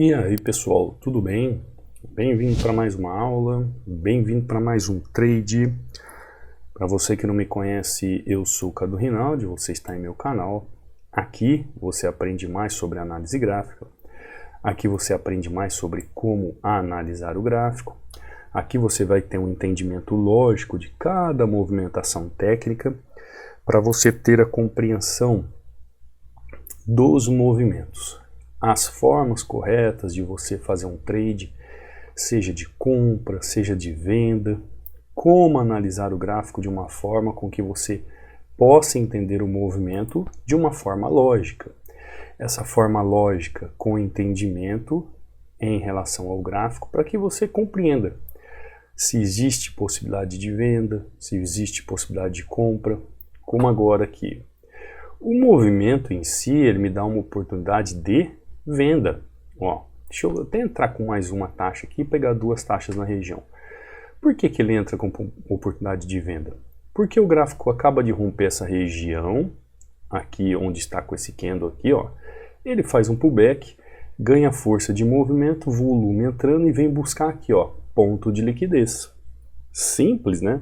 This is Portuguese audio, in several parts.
E aí pessoal, tudo bem? Bem-vindo para mais uma aula, bem-vindo para mais um trade. Para você que não me conhece, eu sou o Cadu Rinaldi, você está em meu canal. Aqui você aprende mais sobre análise gráfica, aqui você aprende mais sobre como analisar o gráfico, aqui você vai ter um entendimento lógico de cada movimentação técnica para você ter a compreensão dos movimentos. As formas corretas de você fazer um trade, seja de compra, seja de venda, como analisar o gráfico de uma forma com que você possa entender o movimento de uma forma lógica. Essa forma lógica com entendimento em relação ao gráfico para que você compreenda se existe possibilidade de venda, se existe possibilidade de compra, como agora aqui. O movimento em si, ele me dá uma oportunidade de venda. Ó, deixa eu até entrar com mais uma taxa aqui e pegar duas taxas na região. Por que ele entra com oportunidade de venda? Porque o gráfico acaba de romper essa região, aqui onde está com esse candle aqui, ó. Ele faz um pullback, ganha força de movimento, volume entrando e vem buscar aqui, ó, ponto de liquidez. Simples, né?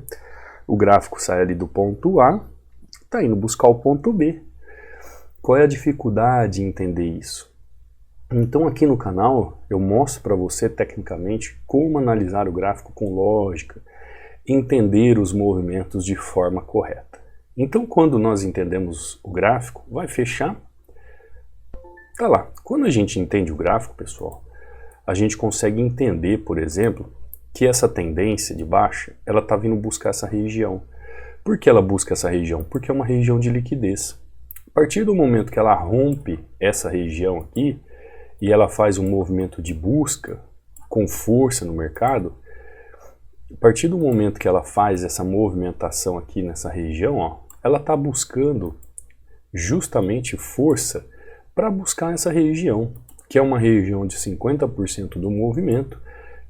O gráfico sai ali do ponto A, está indo buscar o ponto B. Qual é a dificuldade em entender isso? Então aqui no canal eu mostro para você tecnicamente como analisar o gráfico com lógica, entender os movimentos de forma correta. Então quando nós entendemos o gráfico, vai fechar, tá lá. Quando a gente entende o gráfico, pessoal, a gente consegue entender, por exemplo, que essa tendência de baixa, ela está vindo buscar essa região. Por que ela busca essa região? Porque é uma região de liquidez. A partir do momento que ela rompe essa região aqui, e ela faz um movimento de busca com força no mercado, a partir do momento que ela faz essa movimentação aqui nessa região, ó, ela está buscando justamente força para buscar essa região, que é uma região de 50% do movimento,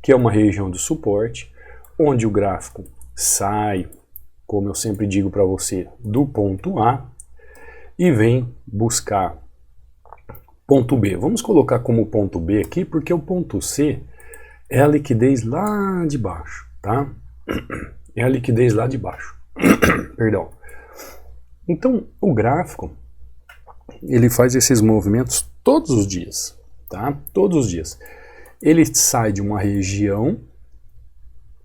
que é uma região de suporte, onde o gráfico sai, como eu sempre digo para você, do ponto A e vem buscar ponto B. Vamos colocar como ponto B aqui, porque o ponto C é a liquidez lá de baixo, tá? É a liquidez lá de baixo. Perdão. Então, o gráfico, ele faz esses movimentos todos os dias, tá? Todos os dias. Ele sai de uma região,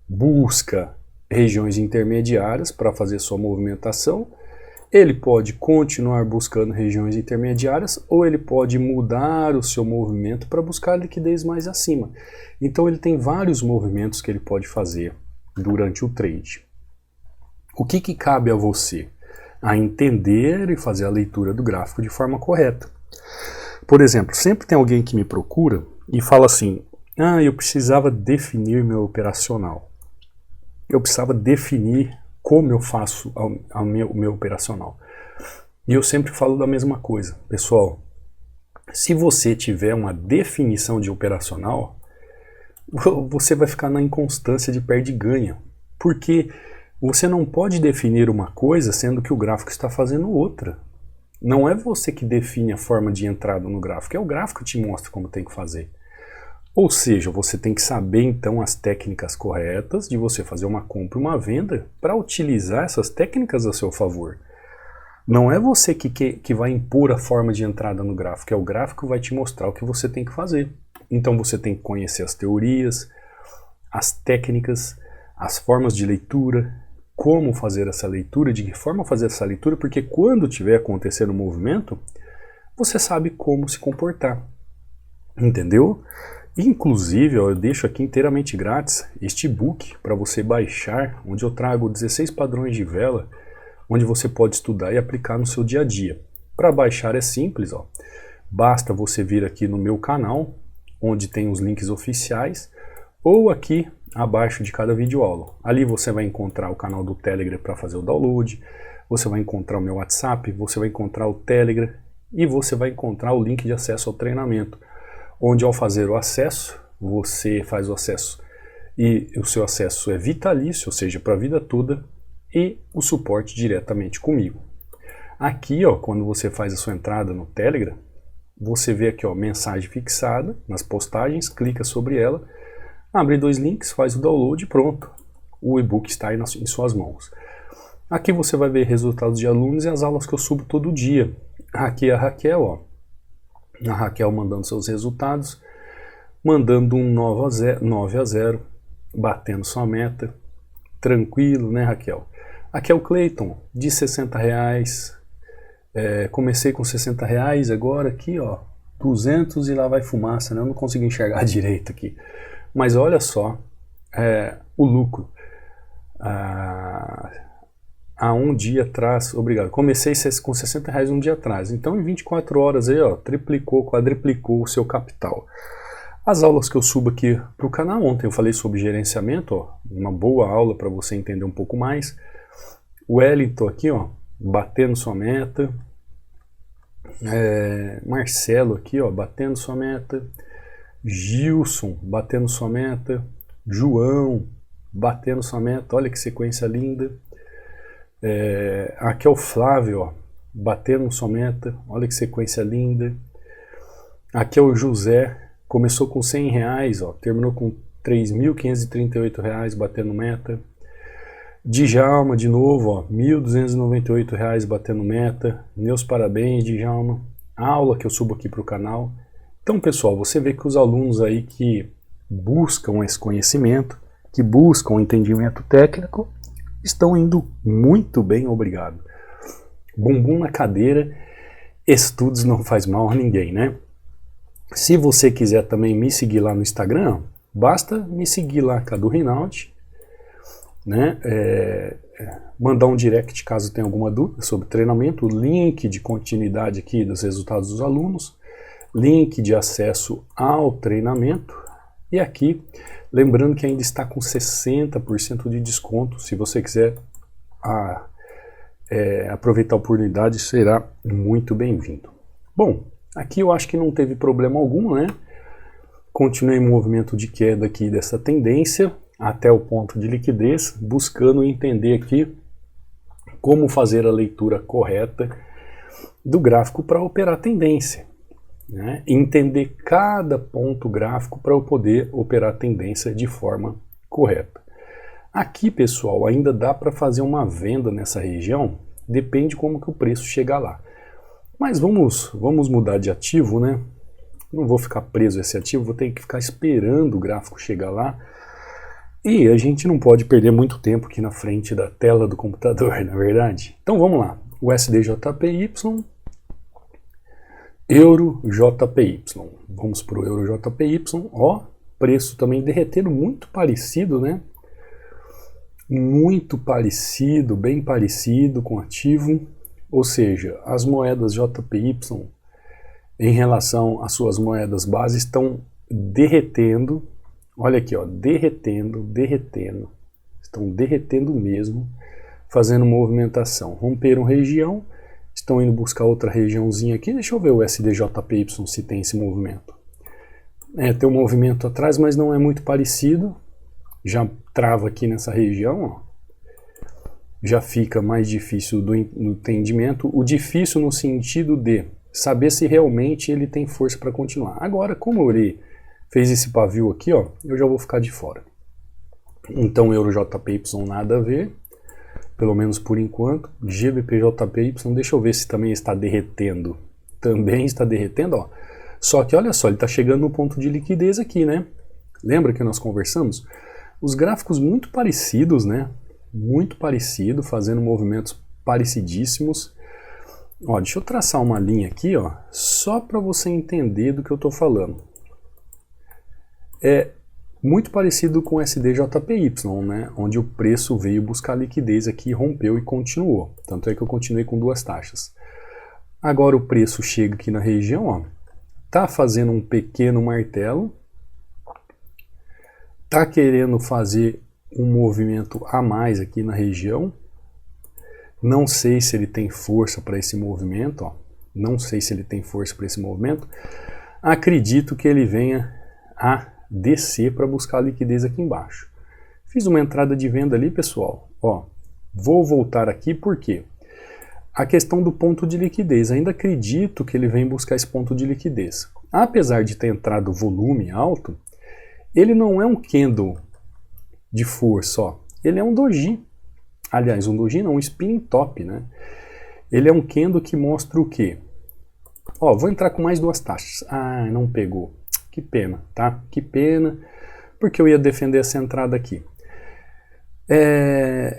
busca regiões intermediárias para fazer sua movimentação. Ele pode continuar buscando regiões intermediárias ou ele pode mudar o seu movimento para buscar liquidez mais acima. Então ele tem vários movimentos que ele pode fazer durante o trade. O que cabe a você? A entender e fazer a leitura do gráfico de forma correta. Por exemplo, sempre tem alguém que me procura e fala assim: ah, eu precisava definir meu operacional. Eu precisava definir como eu faço o meu operacional. E eu sempre falo da mesma coisa. Pessoal, se você tiver uma definição de operacional, você vai ficar na inconstância de perde e ganha. Porque você não pode definir uma coisa sendo que o gráfico está fazendo outra. Não é você que define a forma de entrada no gráfico, é o gráfico que te mostra como tem que fazer. Ou seja, você tem que saber então as técnicas corretas de você fazer uma compra e uma venda para utilizar essas técnicas a seu favor. Não é você que vai impor a forma de entrada no gráfico, é o gráfico que vai te mostrar o que você tem que fazer. Então você tem que conhecer as teorias, as técnicas, as formas de leitura, como fazer essa leitura, de que forma fazer essa leitura, porque quando tiver acontecendo o movimento, você sabe como se comportar. Entendeu? Inclusive, ó, eu deixo aqui inteiramente grátis este e-book para você baixar, onde eu trago 16 padrões de vela, onde você pode estudar e aplicar no seu dia a dia. Para baixar é simples, ó. Basta você vir aqui no meu canal, onde tem os links oficiais, ou aqui abaixo de cada videoaula. Ali você vai encontrar o canal do Telegram para fazer o download, você vai encontrar o meu WhatsApp, você vai encontrar o Telegram e você vai encontrar o link de acesso ao treinamento, onde ao fazer o acesso, você faz o acesso e o seu acesso é vitalício, ou seja, para a vida toda, e o suporte diretamente comigo. Aqui, ó, quando você faz a sua entrada no Telegram, você vê aqui, ó, mensagem fixada nas postagens, clica sobre ela, abre 2 links, faz o download e pronto. O e-book está aí em suas mãos. Aqui você vai ver resultados de alunos e as aulas que eu subo todo dia. Aqui é a Raquel, ó. A Raquel mandando seus resultados, mandando um 9-0, batendo sua meta. Tranquilo, né, Raquel? Aqui é o Cleiton, de R$60. Comecei com R$60, agora aqui, ó, 200 e lá vai fumaça, né? Eu não consigo enxergar direito aqui. Mas olha só o lucro. Há um dia atrás, obrigado, comecei com R$60 um dia atrás, então em 24 horas aí, ó, triplicou, quadriplicou o seu capital. As aulas que eu subo aqui para o canal, ontem eu falei sobre gerenciamento, ó, uma boa aula para você entender um pouco mais. O Wellington aqui, ó, batendo sua meta. Marcelo aqui, ó, batendo sua meta. Gilson, batendo sua meta. João, batendo sua meta, olha que sequência linda. Aqui é o Flávio, ó, batendo sua meta, olha que sequência linda. Aqui é o José, começou com R$100, ó, terminou com R$3.538, batendo meta. Djalma de novo, ó, R$1.298 batendo meta. Meus parabéns, Djalma. A aula que eu subo aqui para o canal. Então, pessoal, você vê que os alunos aí que buscam esse conhecimento, que buscam o entendimento técnico, estão indo muito bem, obrigado. Bumbum na cadeira, estudos não faz mal a ninguém, né? Se você quiser também me seguir lá no Instagram, basta me seguir lá, Cadu Rinaldi, né? Mandar um direct caso tenha alguma dúvida sobre treinamento, o link de continuidade aqui dos resultados dos alunos, link de acesso ao treinamento, e aqui, lembrando que ainda está com 60% de desconto, se você quiser aproveitar a oportunidade, será muito bem-vindo. Bom, aqui eu acho que não teve problema algum, né? Continuei em movimento de queda aqui dessa tendência, até o ponto de liquidez, buscando entender aqui como fazer a leitura correta do gráfico para operar a tendência, né? Entender cada ponto gráfico para eu poder operar a tendência de forma correta. Aqui, pessoal, ainda dá para fazer uma venda nessa região, depende como que o preço chega lá. Mas vamos mudar de ativo, né? Não vou ficar preso a esse ativo, vou ter que ficar esperando o gráfico chegar lá. E a gente não pode perder muito tempo aqui na frente da tela do computador, na verdade. Então vamos lá, o USD/JPY, Euro JPY, vamos para o Euro JPY, ó, preço também derretendo muito parecido, né? Muito parecido, bem parecido com o ativo, ou seja, as moedas JPY em relação às suas moedas base estão derretendo. Olha aqui, ó, derretendo, estão derretendo mesmo, fazendo movimentação. Romperam região, estão indo buscar outra regiãozinha aqui. Deixa eu ver o USD/JPY se tem esse movimento. Tem um movimento atrás, mas não é muito parecido. Já trava aqui nessa região, ó. Já fica mais difícil do entendimento. O difícil no sentido de saber se realmente ele tem força para continuar. Agora, como ele fez esse pavio aqui, ó, eu já vou ficar de fora. Então, Euro JPY nada a ver, pelo menos por enquanto. GBP/JPY, deixa eu ver se também está derretendo. Também está derretendo, ó. Só que olha só, ele está chegando no ponto de liquidez aqui, né? Lembra que nós conversamos? Os gráficos muito parecidos, né? Muito parecido, fazendo movimentos parecidíssimos. Ó, deixa eu traçar uma linha aqui, ó, só para você entender do que eu estou falando. É muito parecido com o USD/JPY, né? Onde o preço veio buscar liquidez aqui, rompeu e continuou. Tanto é que eu continuei com duas taxas. Agora o preço chega aqui na região, ó, tá fazendo um pequeno martelo, tá querendo fazer um movimento a mais aqui na região. Não sei se ele tem força para esse movimento, ó. Não sei se ele tem força para esse movimento. Acredito que ele venha a descer para buscar a liquidez aqui embaixo. Fiz uma entrada de venda ali, pessoal. Ó, vou voltar aqui porque a questão do ponto de liquidez. Ainda acredito que ele vem buscar esse ponto de liquidez. Apesar de ter entrado volume alto, ele não é um candle de força, ó. Ele é um doji. Aliás, um doji não, um spinning top, né? Ele é um candle que mostra o quê? Ó, vou entrar com mais duas taxas. Ah, não pegou. Que pena, tá? Que pena, porque eu ia defender essa entrada aqui.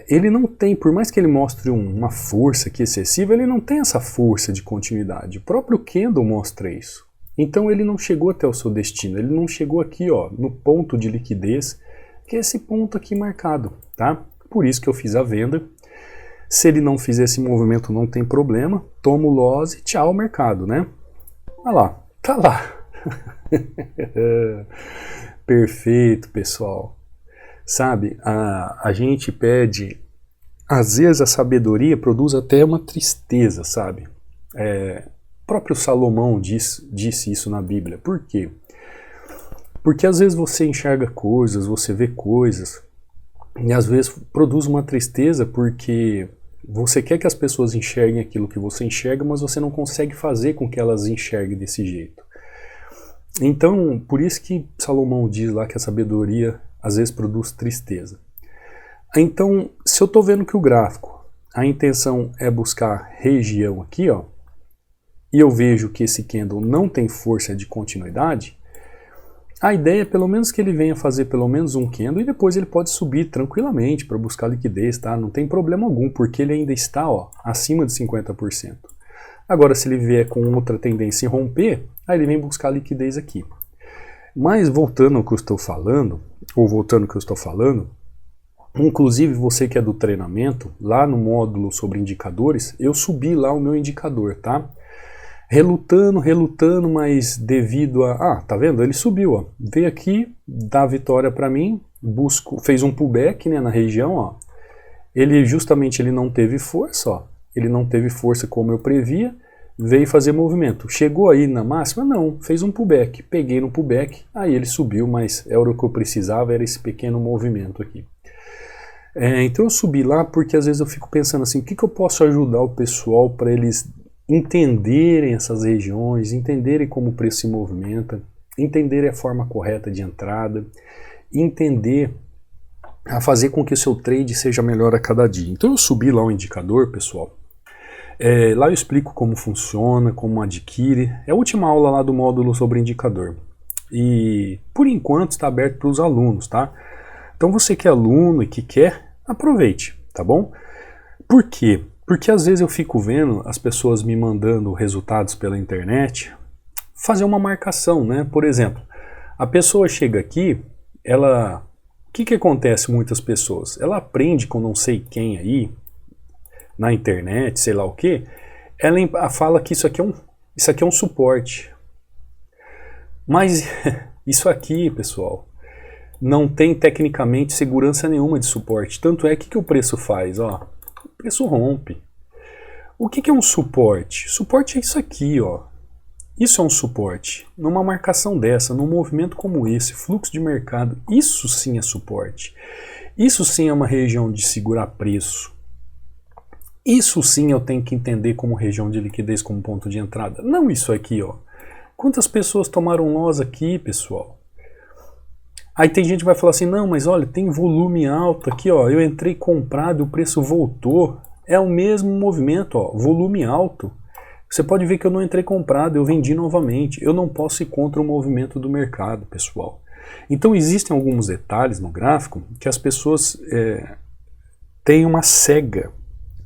Ele não tem, por mais que ele mostre uma força aqui excessiva, ele não tem essa força de continuidade. O próprio candle mostra isso. Então ele não chegou até o seu destino, ele não chegou aqui, ó, no ponto de liquidez, que é esse ponto aqui marcado, tá? Por isso que eu fiz a venda. Se ele não fizer esse movimento, não tem problema. Tomo loss e tchau mercado, né? Olha lá, tá lá. Perfeito, pessoal. Sabe, a gente pede, às vezes a sabedoria produz até uma tristeza, sabe? O próprio Salomão disse isso na Bíblia. Por quê? Porque às vezes você enxerga coisas, você vê coisas, e às vezes produz uma tristeza porque você quer que as pessoas enxerguem aquilo que você enxerga, mas você não consegue fazer com que elas enxerguem desse jeito. Então, por isso que Salomão diz lá que a sabedoria às vezes produz tristeza. Então, se eu estou vendo que o gráfico, a intenção é buscar região aqui, ó, e eu vejo que esse candle não tem força de continuidade, a ideia é pelo menos que ele venha fazer pelo menos um candle e depois ele pode subir tranquilamente para buscar liquidez, tá? Não tem problema algum, porque ele ainda está, ó, acima de 50%. Agora, se ele vier com outra tendência e romper, aí ele vem buscar liquidez aqui. Mas voltando ao que eu estou falando, inclusive você que é do treinamento, lá no módulo sobre indicadores, eu subi lá o meu indicador, tá? Relutando, mas devido a... Ah, tá vendo? Ele subiu, ó. Veio aqui, dá a vitória para mim, fez um pullback, né, na região, ó. Ele não teve força, ó. Ele não teve força como eu previa, veio fazer movimento. Chegou aí na máxima? Não, fez um pullback. Peguei no pullback, aí ele subiu, mas era o que eu precisava, era esse pequeno movimento aqui. Então eu subi lá porque às vezes eu fico pensando assim, o que eu posso ajudar o pessoal para eles entenderem essas regiões, entenderem como o preço se movimenta, entenderem a forma correta de entrada, entender a fazer com que o seu trade seja melhor a cada dia. Então eu subi lá o indicador, pessoal. Lá eu explico como funciona, como adquire. É a última aula lá do módulo sobre indicador. E por enquanto está aberto para os alunos, tá? Então você que é aluno e que quer, aproveite, tá bom? Por quê? Porque às vezes eu fico vendo as pessoas me mandando resultados pela internet, fazer uma marcação, né? Por exemplo, a pessoa chega aqui, o que acontece muitas pessoas? Ela aprende com não sei quem aí, na internet, sei lá o que, ela fala que isso aqui é um suporte. Mas isso aqui, pessoal, não tem tecnicamente segurança nenhuma de suporte. Tanto é que o preço faz, ó. O preço rompe. O que é um suporte? Suporte é isso aqui, ó. Isso é um suporte. Numa marcação dessa, num movimento como esse, fluxo de mercado, isso sim é suporte. Isso sim é uma região de segurar preço. Isso sim eu tenho que entender como região de liquidez, como ponto de entrada. Não isso aqui, ó. Quantas pessoas tomaram loss aqui, pessoal? Aí tem gente que vai falar assim, não, mas olha, tem volume alto aqui, ó. Eu entrei comprado e o preço voltou. É o mesmo movimento, ó, volume alto. Você pode ver que eu não entrei comprado, eu vendi novamente. Eu não posso ir contra o movimento do mercado, pessoal. Então existem alguns detalhes no gráfico que as pessoas têm uma cega.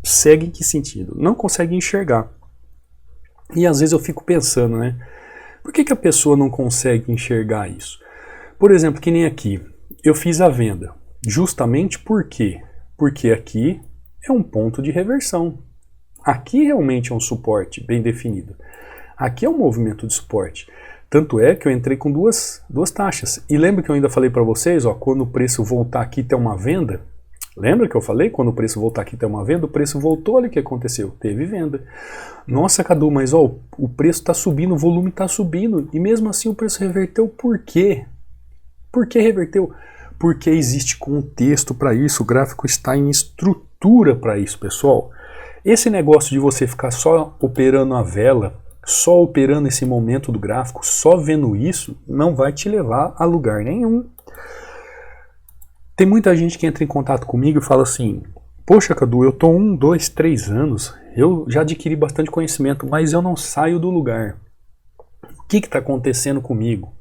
Cega em que sentido? Não conseguem enxergar. E às vezes eu fico pensando, né? Por que a pessoa não consegue enxergar isso? Por exemplo, que nem aqui. Eu fiz a venda. Justamente por quê? Porque aqui é um ponto de reversão. Aqui realmente é um suporte bem definido. Aqui é um movimento de suporte. Tanto é que eu entrei com duas taxas. E lembra que eu ainda falei para vocês, ó, quando o preço voltar aqui tem uma venda? Lembra que eu falei? Quando o preço voltar aqui tem uma venda, o preço voltou, olha o que aconteceu, teve venda. Nossa, Cadu, mas ó, o preço está subindo, o volume está subindo, e mesmo assim o preço reverteu, por quê? Por que reverteu? Porque existe contexto para isso, o gráfico está em estrutura para isso, pessoal. Esse negócio de você ficar só operando a vela, só operando esse momento do gráfico, só vendo isso, não vai te levar a lugar nenhum. Tem muita gente que entra em contato comigo e fala assim: poxa, Cadu, eu tô 1, 2, 3 anos, eu já adquiri bastante conhecimento, mas eu não saio do lugar. O que está acontecendo comigo?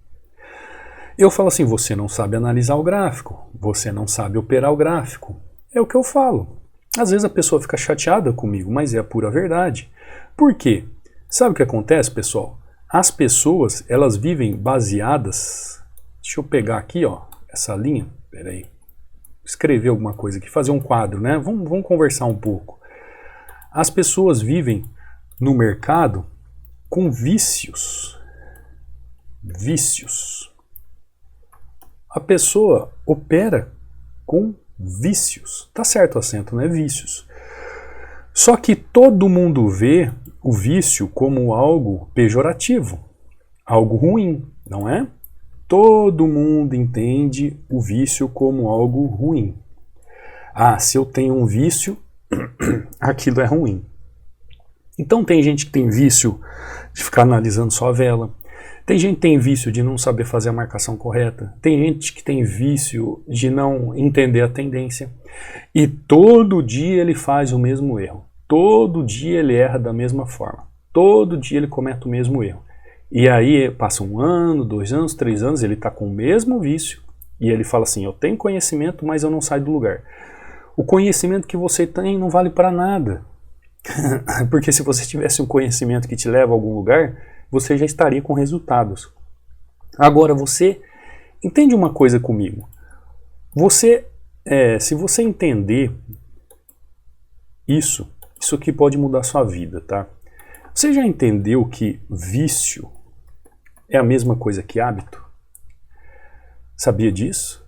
Eu falo assim: você não sabe analisar o gráfico, você não sabe operar o gráfico. É o que eu falo. Às vezes a pessoa fica chateada comigo, mas é a pura verdade. Por quê? Sabe o que acontece, pessoal? As pessoas, elas vivem baseadas... Deixa eu pegar aqui, ó, essa linha. Peraí. Escrever alguma coisa aqui, fazer um quadro, né? Vamos conversar um pouco. As pessoas vivem no mercado com vícios. Vícios. A pessoa opera com vícios. Tá certo o acento, né? Vícios. Só que todo mundo vê o vício como algo pejorativo, algo ruim, não é? Todo mundo entende o vício como algo ruim. Ah, se eu tenho um vício, aquilo é ruim. Então tem gente que tem vício de ficar analisando só a vela. Tem gente que tem vício de não saber fazer a marcação correta. Tem gente que tem vício de não entender a tendência. E todo dia ele faz o mesmo erro. Todo dia ele erra da mesma forma. Todo dia ele comete o mesmo erro. E aí passa 1 ano, 2 anos, 3 anos, ele está com o mesmo vício. E ele fala assim: eu tenho conhecimento, mas eu não saio do lugar. O conhecimento que você tem não vale para nada. Porque se você tivesse um conhecimento que te leva a algum lugar, você já estaria com resultados. Agora você entende uma coisa comigo. Se você entender isso aqui pode mudar a sua vida, tá? Você já entendeu que vício é a mesma coisa que hábito? Sabia disso?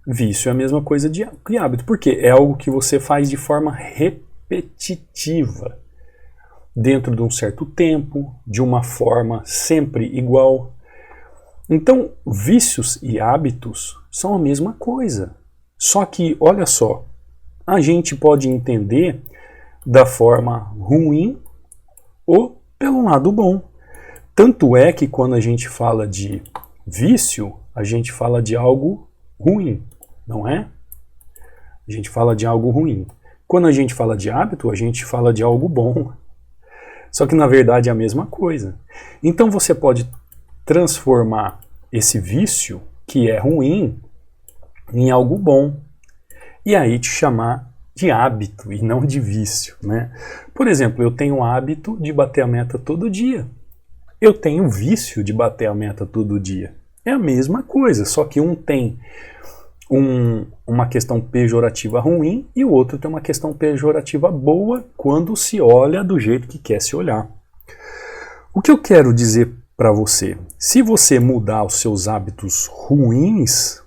Vício é a mesma coisa que hábito. Por quê? É algo que você faz de forma repetitiva, dentro de um certo tempo, de uma forma sempre igual. Então, vícios e hábitos são a mesma coisa. Só que, olha só, a gente pode entender da forma ruim ou pelo lado bom. Tanto é que quando a gente fala de vício, a gente fala de algo ruim, não é? A gente fala de algo ruim. Quando a gente fala de hábito, a gente fala de algo bom. Só que na verdade é a mesma coisa. Então você pode transformar esse vício, que é ruim, em algo bom. E aí te chamar de hábito e não de vício, né? Por exemplo, eu tenho o hábito de bater a meta todo dia. Eu tenho o vício de bater a meta todo dia. É a mesma coisa, só que um tem uma questão pejorativa ruim e o outro tem uma questão pejorativa boa quando se olha do jeito que quer se olhar. O que eu quero dizer para você? Se você mudar os seus hábitos ruins,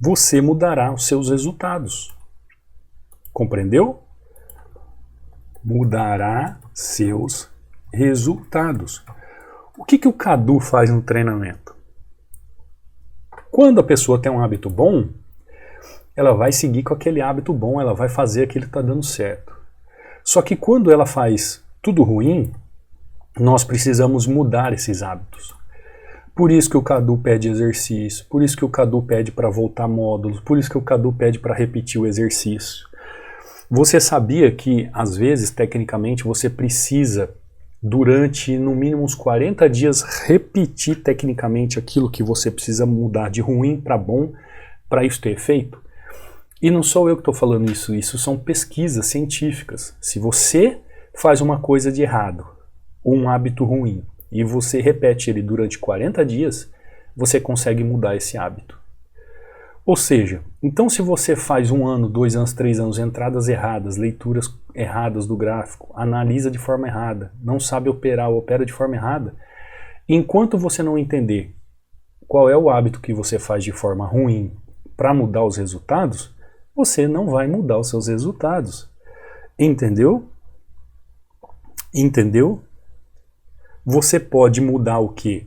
você mudará os seus resultados. Compreendeu? Mudará seus resultados. O que o Cadu faz no treinamento? Quando a pessoa tem um hábito bom, ela vai seguir com aquele hábito bom, ela vai fazer aquilo que está dando certo. Só que quando ela faz tudo ruim, nós precisamos mudar esses hábitos. Por isso que o Cadu pede exercício, por isso que o Cadu pede para voltar módulos, por isso que o Cadu pede para repetir o exercício. Você sabia que, às vezes, tecnicamente, você precisa, durante no mínimo uns 40 dias, repetir tecnicamente aquilo que você precisa mudar de ruim para bom, para isso ter efeito? E não sou eu que estou falando isso são pesquisas científicas. Se você faz uma coisa de errado, ou um hábito ruim, e você repete ele durante 40 dias, você consegue mudar esse hábito. Ou seja, então se você faz 1 ano, 2 anos, 3 anos, entradas erradas, leituras erradas do gráfico, analisa de forma errada, não sabe operar ou opera de forma errada, enquanto você não entender qual é o hábito que você faz de forma ruim para mudar os resultados, você não vai mudar os seus resultados. Entendeu? Entendeu? Você pode mudar o quê?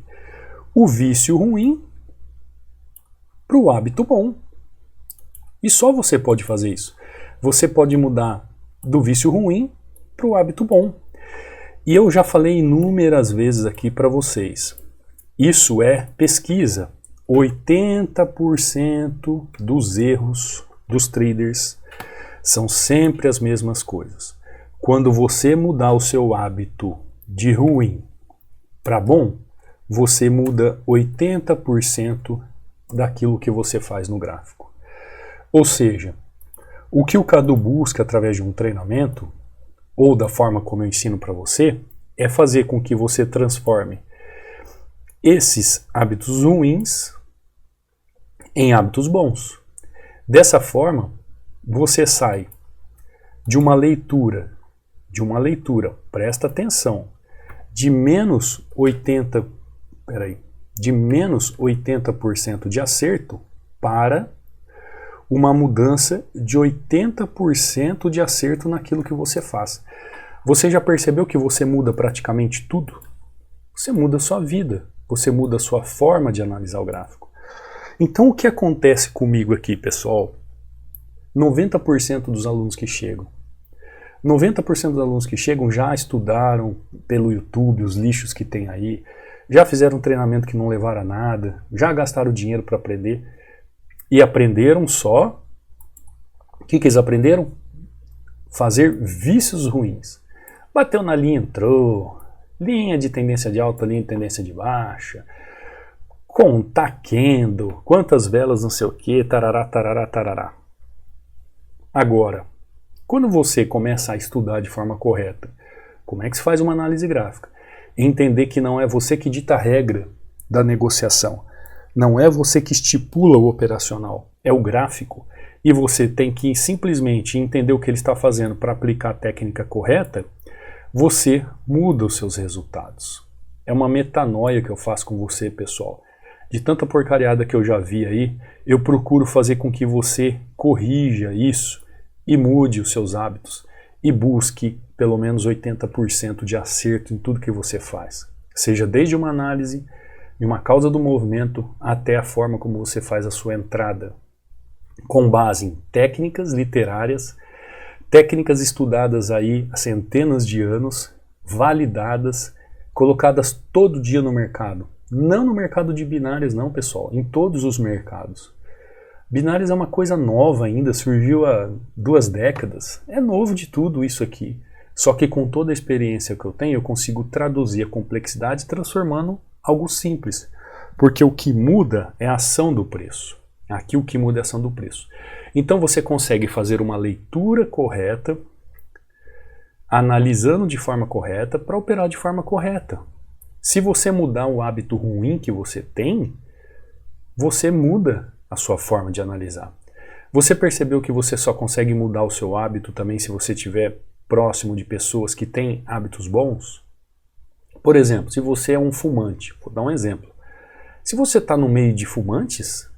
O vício ruim para o hábito bom. E só você pode fazer isso. Você pode mudar do vício ruim para o hábito bom. E eu já falei inúmeras vezes aqui para vocês, isso é pesquisa. 80% dos erros dos traders são sempre as mesmas coisas. Quando você mudar o seu hábito de ruim para bom, você muda 80% daquilo que você faz no gráfico. Ou seja, o que o Cadu busca através de um treinamento, ou da forma como eu ensino para você, é fazer com que você transforme esses hábitos ruins em hábitos bons. Dessa forma, você sai de uma leitura, presta atenção, de menos 80% de acerto para uma mudança de 80% de acerto naquilo que você faz. Você já percebeu que você muda praticamente tudo? Você muda a sua vida, você muda a sua forma de analisar o gráfico. Então o que acontece comigo aqui, pessoal? 90% dos alunos que chegam, 90% dos alunos que chegam já estudaram pelo YouTube os lixos que tem aí, já fizeram um treinamento que não levaram a nada, já gastaram dinheiro para aprender e aprenderam só. O que eles aprenderam? Fazer vícios ruins. Bateu na linha, entrou, linha de tendência de alta, linha de tendência de baixa, contar candle, quantas velas não sei o que, tarará, tarará, tarará. Agora, quando você começa a estudar de forma correta, como é que se faz uma análise gráfica? Entender que não é você que dita a regra da negociação, não é você que estipula o operacional, é o gráfico, e você tem que simplesmente entender o que ele está fazendo para aplicar a técnica correta, você muda os seus resultados. É uma metanoia que eu faço com você, pessoal. De tanta porcariada que eu já vi aí, eu procuro fazer com que você corrija isso e mude os seus hábitos e busque pelo menos 80% de acerto em tudo que você faz. Seja desde uma análise, de uma causa do movimento, até a forma como você faz a sua entrada, com base em técnicas literárias, técnicas estudadas aí há centenas de anos, validadas, colocadas todo dia no mercado. Não no mercado de binários não, pessoal, em todos os mercados. Binários é uma coisa nova ainda, surgiu há 2 décadas. É novo de tudo isso aqui. Só que com toda a experiência que eu tenho, eu consigo traduzir a complexidade transformando algo simples. Porque o que muda é a ação do preço. Aqui o que muda é a ação do preço. Então você consegue fazer uma leitura correta, analisando de forma correta, para operar de forma correta. Se você mudar o hábito ruim que você tem, você muda a sua forma de analisar. Você percebeu que você só consegue mudar o seu hábito também se você estiver próximo de pessoas que têm hábitos bons? Por exemplo, se você é um fumante, vou dar um exemplo. Se você está no meio de fumantes,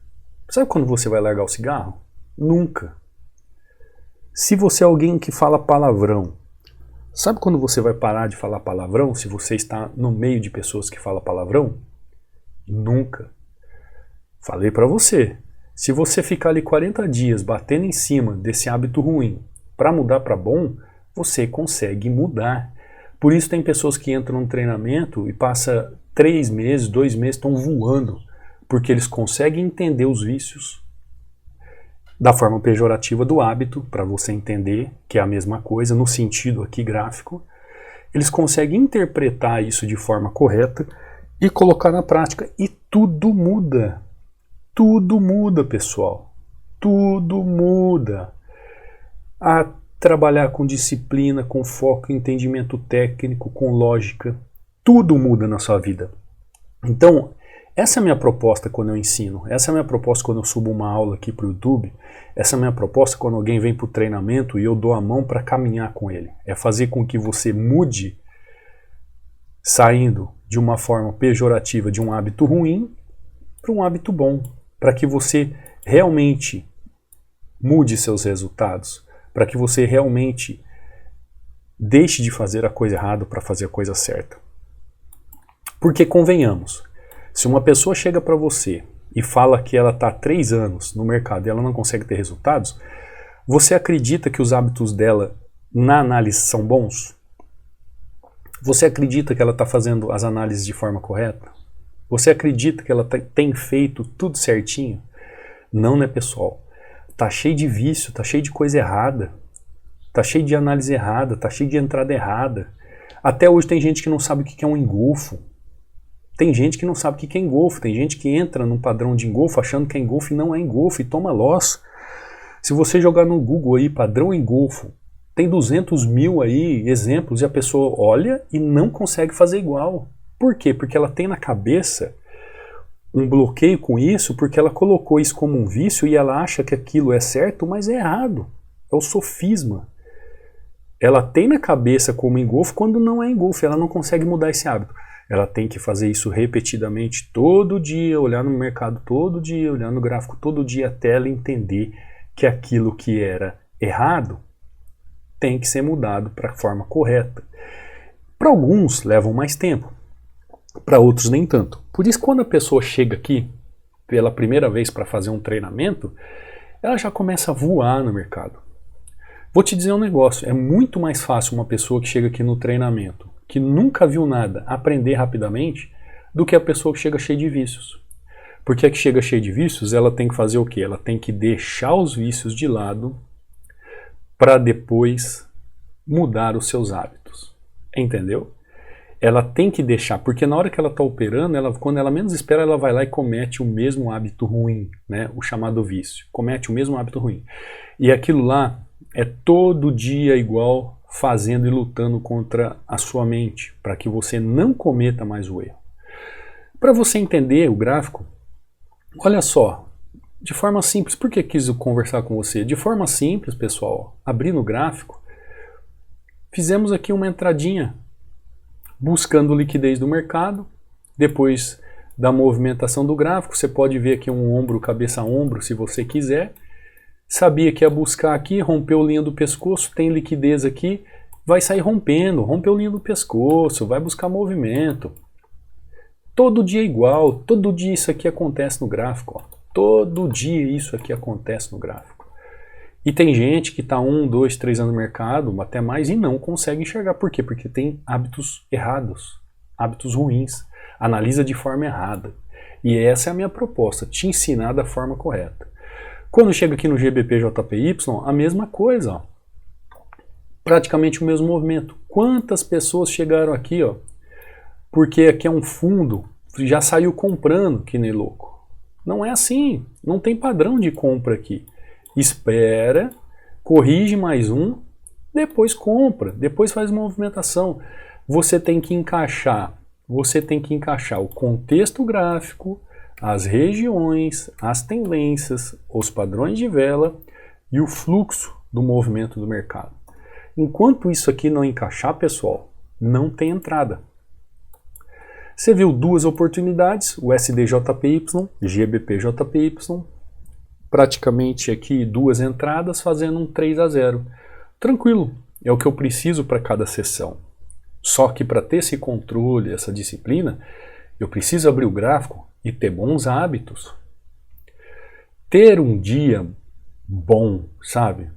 sabe quando você vai largar o cigarro? Nunca. Se você é alguém que fala palavrão, sabe quando você vai parar de falar palavrão se você está no meio de pessoas que falam palavrão? Nunca. Falei para você, se você ficar ali 40 dias batendo em cima desse hábito ruim para mudar para bom, você consegue mudar. Por isso tem pessoas que entram no treinamento e passa 3 meses, 2 meses, estão voando, porque eles conseguem entender os vícios da forma pejorativa do hábito, para você entender que é a mesma coisa, no sentido aqui gráfico. Eles conseguem interpretar isso de forma correta e colocar na prática, e tudo muda. Tudo muda, pessoal. Tudo muda. A trabalhar com disciplina, com foco, entendimento técnico, com lógica, tudo muda na sua vida. Então, essa é a minha proposta quando eu ensino, essa é a minha proposta quando eu subo uma aula aqui para o YouTube, essa é a minha proposta quando alguém vem para o treinamento e eu dou a mão para caminhar com ele. É fazer com que você mude, saindo de uma forma pejorativa de um hábito ruim para um hábito bom, para que você realmente mude seus resultados, para que você realmente deixe de fazer a coisa errada para fazer a coisa certa. Porque convenhamos, se uma pessoa chega para você e fala que ela está há 3 anos no mercado e ela não consegue ter resultados, você acredita que os hábitos dela na análise são bons? Você acredita que ela está fazendo as análises de forma correta? Você acredita que ela tem feito tudo certinho? Não, né, pessoal? Tá cheio de vício, tá cheio de coisa errada, tá cheio de análise errada, tá cheio de entrada errada. Até hoje tem gente que não sabe o que é um engolfo. Tem gente que não sabe o que é engolfo. Tem gente que entra num padrão de engolfo achando que é engolfo e não é engolfo e toma loss. Se você jogar no Google aí, padrão engolfo, tem 200 mil aí exemplos e a pessoa olha e não consegue fazer igual. Por quê? Porque ela tem na cabeça um bloqueio com isso, porque ela colocou isso como um vício e ela acha que aquilo é certo, mas é errado. É o sofisma. Ela tem na cabeça como engolfo quando não é engolfo, ela não consegue mudar esse hábito. Ela tem que fazer isso repetidamente todo dia, olhar no mercado todo dia, olhar no gráfico todo dia, até ela entender que aquilo que era errado tem que ser mudado para a forma correta. Para alguns levam mais tempo, para outros nem tanto. Por isso, quando a pessoa chega aqui pela primeira vez para fazer um treinamento, ela já começa a voar no mercado. Vou te dizer um negócio, é muito mais fácil uma pessoa que chega aqui no treinamento, que nunca viu nada, aprender rapidamente, do que a pessoa que chega cheia de vícios. Porque a que chega cheia de vícios, ela tem que fazer o quê? Ela tem que deixar os vícios de lado para depois mudar os seus hábitos. Entendeu? Ela tem que deixar, porque na hora que ela está operando, quando ela menos espera, ela vai lá e comete o mesmo hábito ruim, né? O chamado vício. Comete o mesmo hábito ruim. E aquilo lá é todo dia igual, fazendo e lutando contra a sua mente, para que você não cometa mais o erro. Para você entender o gráfico, olha só, de forma simples, por que quis conversar com você? De forma simples, pessoal, abrindo o gráfico, fizemos aqui uma entradinha, buscando liquidez do mercado, depois da movimentação do gráfico, você pode ver aqui um ombro, cabeça a ombro, se você quiser. Sabia que ia buscar aqui, rompeu linha do pescoço, tem liquidez aqui, vai sair rompendo, rompeu linha do pescoço, vai buscar movimento. Todo dia igual, todo dia isso aqui acontece no gráfico, ó. Todo dia isso aqui acontece no gráfico. E tem gente que está 1, 2, 3 anos no mercado, até mais, e não consegue enxergar. Por quê? Porque tem hábitos errados, hábitos ruins, analisa de forma errada. E essa é a minha proposta, te ensinar da forma correta. Quando chega aqui no GBP-JPY, a mesma coisa, ó. Praticamente o mesmo movimento. Quantas pessoas chegaram aqui, ó, porque aqui é um fundo, já saiu comprando, que nem louco. Não é assim, não tem padrão de compra aqui. Espera, corrige mais um, depois compra, depois faz movimentação. Você tem que encaixar o contexto gráfico, as regiões, as tendências, os padrões de vela e o fluxo do movimento do mercado. Enquanto isso aqui não encaixar, pessoal, não tem entrada. Você viu duas oportunidades, o SDJPY, GBPJPY, praticamente aqui duas entradas fazendo um 3-0. Tranquilo, é o que eu preciso para cada sessão. Só que para ter esse controle, essa disciplina, eu preciso abrir o gráfico e ter bons hábitos. Ter um dia bom, sabe?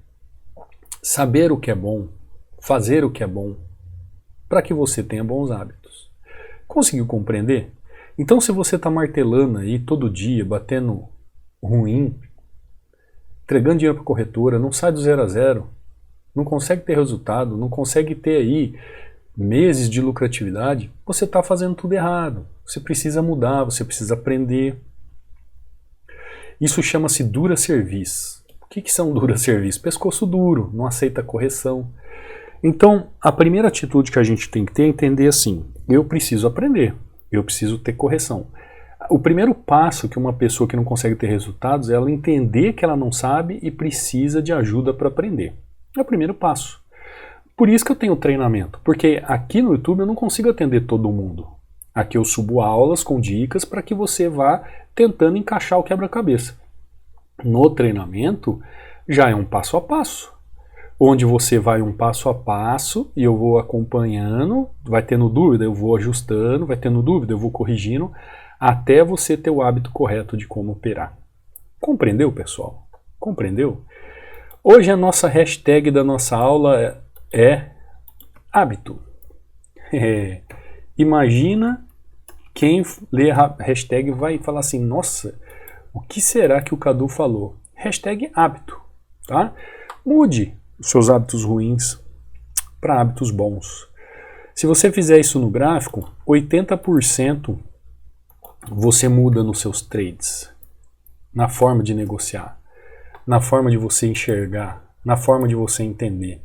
Saber o que é bom, fazer o que é bom, para que você tenha bons hábitos. Conseguiu compreender? Então, se você está martelando aí todo dia, batendo ruim, entregando dinheiro para a corretora, não sai do 0 a 0, não consegue ter resultado, não consegue ter aí meses de lucratividade, você está fazendo tudo errado. Você precisa mudar, você precisa aprender. Isso chama-se dura serviço. O que são dura serviço? Pescoço duro, não aceita correção. Então, a primeira atitude que a gente tem que ter é entender assim, eu preciso aprender, eu preciso ter correção. O primeiro passo que uma pessoa que não consegue ter resultados é ela entender que ela não sabe e precisa de ajuda para aprender. É o primeiro passo. Por isso que eu tenho treinamento, porque aqui no YouTube eu não consigo atender todo mundo. Aqui eu subo aulas com dicas para que você vá tentando encaixar o quebra-cabeça. No treinamento já é um passo a passo, onde você vai um passo a passo e eu vou acompanhando, vai tendo dúvida, eu vou ajustando, vai tendo dúvida, eu vou corrigindo, até você ter o hábito correto de como operar. Compreendeu, pessoal? Compreendeu? Hoje a nossa hashtag da nossa aula é hábito. Imagina quem lê a hashtag vai falar assim, nossa, o que será que o Cadu falou? Hashtag hábito, tá? Mude os seus hábitos ruins para hábitos bons. Se você fizer isso no gráfico, 80% você muda nos seus trades, na forma de negociar, na forma de você enxergar, na forma de você entender.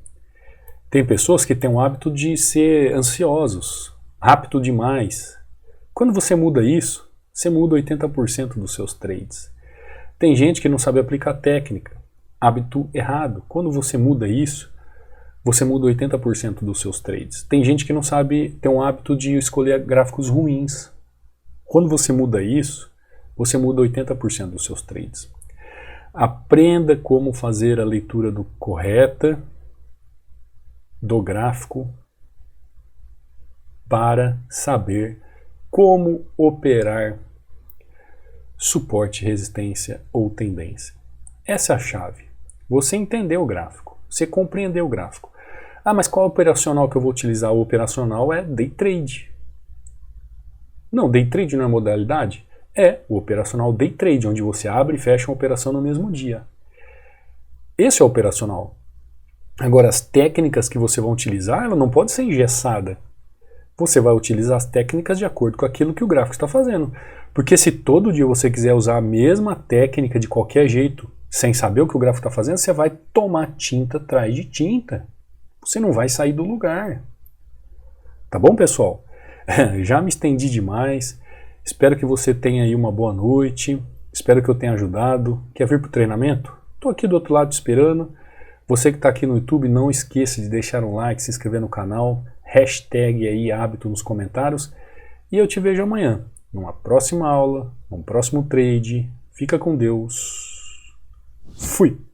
Tem pessoas que têm o hábito de ser ansiosos, rápido demais. Quando você muda isso, você muda 80% dos seus trades. Tem gente que não sabe aplicar técnica, hábito errado. Quando você muda isso, você muda 80% dos seus trades. Tem gente que não sabe ter um hábito de escolher gráficos ruins. Quando você muda isso, você muda 80% dos seus trades. Aprenda como fazer a leitura correta do gráfico para saber como operar suporte, resistência ou tendência. Essa é a chave. Você entendeu o gráfico, você compreendeu o gráfico. Ah, mas qual operacional que eu vou utilizar? O operacional é day trade. Não, day trade não é modalidade? É o operacional day trade, onde você abre e fecha uma operação no mesmo dia. Esse é o operacional. Agora, as técnicas que você vai utilizar, ela não pode ser engessada. Você vai utilizar as técnicas de acordo com aquilo que o gráfico está fazendo. Porque se todo dia você quiser usar a mesma técnica de qualquer jeito, sem saber o que o gráfico está fazendo, você vai tomar tinta atrás de tinta. Você não vai sair do lugar. Tá bom, pessoal? Já me estendi demais. Espero que você tenha aí uma boa noite. Espero que eu tenha ajudado. Quer vir para o treinamento? Estou aqui do outro lado esperando. Você que está aqui no YouTube, não esqueça de deixar um like, se inscrever no canal, hashtag aí hábito nos comentários. E eu te vejo amanhã, numa próxima aula, num próximo trade. Fica com Deus. Fui!